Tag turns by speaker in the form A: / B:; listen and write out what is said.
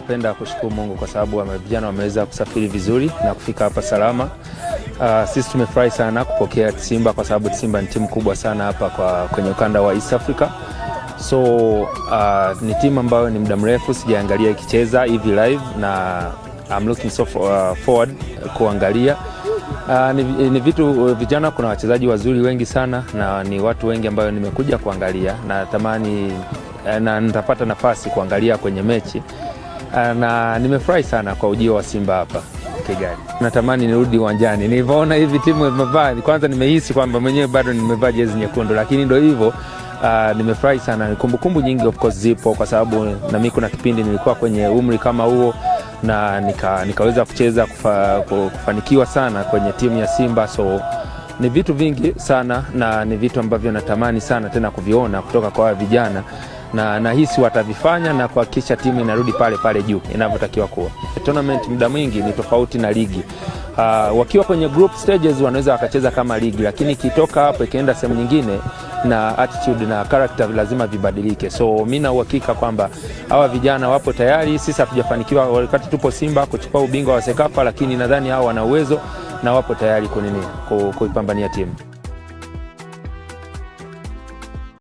A: napenda kushukuru Mungu kwa sababu vijana wameweza kusafiri vizuri na kufika hapa salama. Sisi tumefurahi sana kupokea Simba kwa sababu Simba ni timu kubwa sana hapa kwenye ukanda wa East Africa. So ni timu ambayo ni muda mrefu sijaangalia ikicheza hivi live na I'm looking so forward kuangalia. Ni vitu vijana, kuna wachezaji wazuri wengi sana na ni watu wengi ambao nimekuja kuangalia na tamani na nitapata nafasi kuangalia kwenye mechi, na nimefurahi sana kwa ujio wa Simba hapa Kigali. Natamani nirudi uwanjani. Nilipoona hivi timu imevaa, kwanza nimehisi kwamba mwenyewe bado nimevaa jezi nyekundu, lakini ndio hivyo. Nimefurahi sana. Kumbukumbu nyingi of course zipo kwa sababu na mimi kuna kipindi nilikuwa kwenye umri kama huo na nikaweza kucheza kufanikiwa sana kwenye timu ya Simba. So ni vitu vingi sana na ni vitu ambavyo natamani sana tena kuviona kutoka kwa vijana, na nahisi watavifanya na kuhakikisha timu inarudi pale juu inavyotakiwa kuwa. Tournament muda mwingi ni tofauti na ligi. Wakiwa kwenye group stages wanaweza wakacheza kama ligi, lakini ikitoka hapo ikaenda sehemu nyingine na attitude na character lazima vibadilike. So mimi na uhakika kwamba hawa vijana wapo tayari. Sisi hatujafanikiwa wakati tupo Simba kuchukua ubingwa wa Sekafa, lakini nadhani hao wana uwezo na wapo tayari kuipambania timu.